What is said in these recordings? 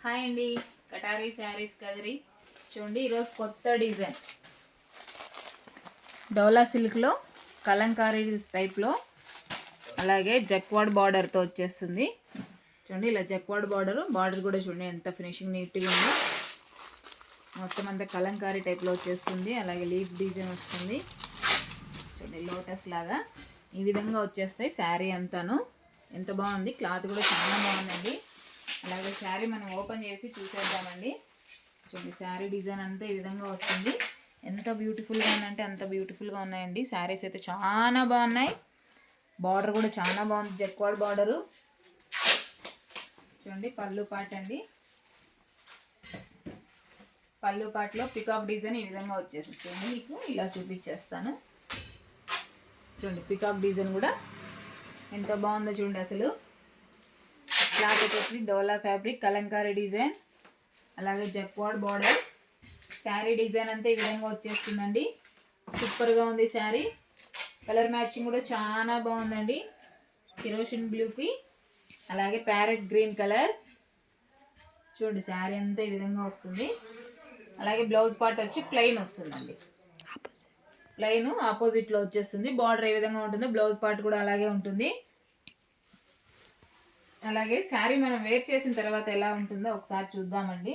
Hi అండి, కటారీ శారీస్ కదిరి చూడండి. ఈరోజు కొత్త డిజైన్ డోలా సిల్క్లో కలంకారీ టైప్లో అలాగే జక్వాడ్ బార్డర్తో వచ్చేస్తుంది. చూడండి ఇలా జక్వాడ్ బార్డర్ కూడా చూడండి ఎంత ఫినిషింగ్ నీట్గా ఉందో. మొత్తం అంతా కలంకారీ టైప్లో వచ్చేస్తుంది. అలాగే లీఫ్ డిజైన్ వస్తుంది చూడండి, లోటస్ లాగా ఈ విధంగా వచ్చేస్తాయి. శారీ అంతాను ఎంత బాగుంది, క్లాత్ కూడా చాలా బాగుందండి. అలాగే శారీ మనం ఓపెన్ చేసి చూసేద్దామండి. చూడండి శారీ డిజైన్ అంతా ఈ విధంగా వస్తుంది. ఎంత బ్యూటిఫుల్గా ఉందంటే అంత బ్యూటిఫుల్గా ఉన్నాయండి. శారీస్ అయితే చాలా బాగున్నాయి. బార్డర్ కూడా చాలా బాగుంది, జక్వాడ్ బార్డరు. చూడండి పళ్ళు పాట అండి. పళ్ళు పాటలో పికాక్ డిజైన్ ఈ విధంగా వచ్చేసింది. చూడండి మీకు ఇలా చూపించేస్తాను. చూడండి పికాక్ డిజైన్ కూడా ఎంత బాగుందో చూడండి. అసలు క్లాత్ వచ్చేసి డోలా ఫ్యాబ్రిక్ కలంకారీ డిజైన్, అలాగే జక్వాడ్ బార్డర్. శారీ డిజైన్ అంతా ఈ విధంగా వచ్చేస్తుందండి. సూపర్గా ఉంది శారీ. కలర్ మ్యాచింగ్ కూడా చాలా బాగుందండి. కిరోసిన్ బ్లూకి అలాగే ప్యారెట్ గ్రీన్ కలర్. చూడండి శారీ అంతా ఈ విధంగా వస్తుంది. అలాగే బ్లౌజ్ పార్ట్ వచ్చి ప్లెయిన్ వస్తుందండి. ప్లెయిన్ ఆపోజిట్లో వచ్చేస్తుంది. బార్డర్ ఏ విధంగా ఉంటుందో బ్లౌజ్ పార్ట్ కూడా అలాగే ఉంటుంది. అలాగే శారీ మనం వేర్ చేసిన తర్వాత ఎలా ఉంటుందో ఒకసారి చూద్దామండి.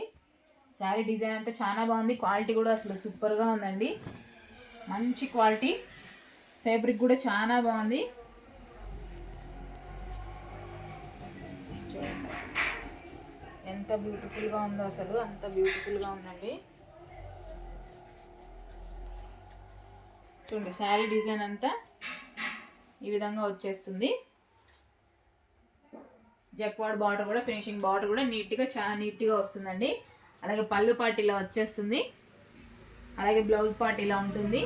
శారీ డిజైన్ అంతా చాలా బాగుంది. క్వాలిటీ కూడా అసలు సూపర్గా ఉందండి. మంచి క్వాలిటీ, ఫ్యాబ్రిక్ కూడా చాలా బాగుంది. చూడండి ఎంత బ్యూటిఫుల్గా ఉందో, అసలు అంత బ్యూటిఫుల్గా ఉందండి. చూడండి శారీ డిజైన్ అంతా ఈ విధంగా వచ్చేస్తుంది. జక్వాడ్ బార్డర్ కూడా ఫినిషింగ్ బార్డర్ కూడా నీట్గా చాలా నీట్గా వస్తుందండి. అలాగే పళ్ళు పార్ట్ ఇలా వచ్చేస్తుంది. అలాగే బ్లౌజ్ పార్ట్ ఇలా ఉంటుంది.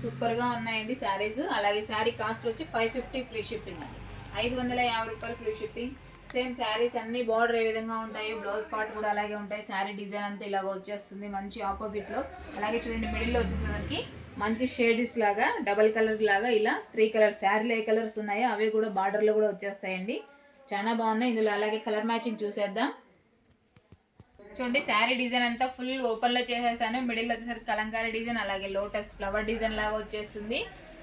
సూపర్గా ఉన్నాయండి శారీస్. అలాగే శారీ కాస్ట్ వచ్చి 550 ఫ్రీ షిప్పింగ్ అండి. 550 రూపాయలు ఫ్రీ షిప్పింగ్. సేమ్ శారీస్ అన్ని బార్డర్ ఏ విధంగా ఉంటాయి, బ్లౌజ్ పార్ట్ కూడా అలాగే ఉంటాయి. శారీ డిజైన్ అంతా ఇలాగ వచ్చేస్తుంది మంచి ఆపోజిట్లో. అలాగే చూడండి మిడిల్లో వచ్చేసరికి మంచి షేడ్స్ లాగా డబల్ కలర్ లాగా ఇలా 3 కలర్స్, శారీలో ఏ కలర్స్ ఉన్నాయో అవే కూడా బార్డర్లో కూడా వచ్చేస్తాయండి. చాలా బాగున్నాయి ఇందులో. అలాగే కలర్ మ్యాచింగ్ చూసేద్దాం. చూడండి శారీ డిజైన్ అంతా ఫుల్ ఓపెన్లో చేసేసాను. మిడిల్ వచ్చేసరికి కలంకారీ డిజైన్, అలాగే లోటస్ ఫ్లవర్ డిజైన్ లాగా వచ్చేస్తుంది.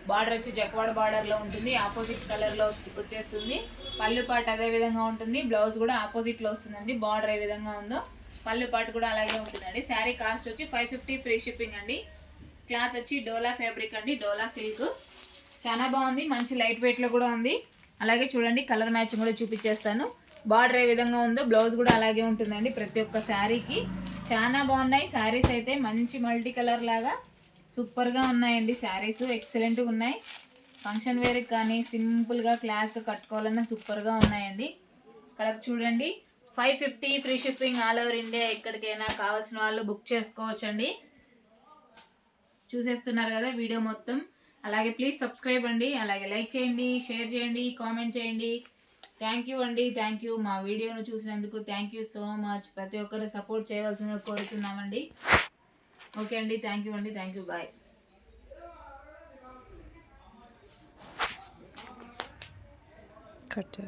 బార్డర్ వచ్చి జక్వాడ్ బార్డర్లో ఉంటుంది, ఆపోజిట్ కలర్లో వచ్చేస్తుంది. పళ్ళు పాటు అదే విధంగా ఉంటుంది. బ్లౌజ్ కూడా ఆపోజిట్లో వస్తుందండి. బార్డర్ ఏ విధంగా ఉందో పళ్ళు పాటు కూడా అలాగే ఉంటుందండి. శారీ కాస్ట్ వచ్చి 550 ఫ్రీ షిప్పింగ్ అండి. క్లాత్ వచ్చి డోలా ఫ్యాబ్రిక్ అండి, డోలా సిల్క్. చాలా బాగుంది, మంచి లైట్ వెయిట్లో కూడా ఉంది. అలాగే చూడండి కలర్ మ్యాచింగ్ కూడా చూపించేస్తాను. బార్డర్ ఏ విధంగా ఉందో బ్లౌజ్ కూడా అలాగే ఉంటుందండి ప్రతి ఒక్క శారీకి. చాలా బాగున్నాయి శారీస్ అయితే. మంచి మల్టీ కలర్ లాగా సూపర్గా ఉన్నాయండి శారీస్. ఎక్సలెంట్గా ఉన్నాయి. ఫంక్షన్ వేర్కి కానీ సింపుల్గా క్లాస్గా కట్టుకోవాలన్నా సూపర్గా ఉన్నాయండి. కలర్ చూడండి. 550 free shipping all over India. ఎక్కడికైనా కావాల్సిన వాళ్ళు బుక్ చేసుకోవచ్చండి. చూసేస్తున్నారు కదా వీడియో మొత్తం. అలాగే ప్లీజ్ సబ్స్క్రైబ్ అండి. అలాగే లైక్ చేయండి, షేర్ చేయండి, కామెంట్ చేయండి. థ్యాంక్ యూ అండి. థ్యాంక్ యూ మా వీడియోను చూసినందుకు. Thank you so much. ప్రతి ఒక్కరు సపోర్ట్ చేయవలసిందిగా కోరుతున్నామండి. ఓకే అండి, థ్యాంక్ యూ అండి. Thank you, bye. కట్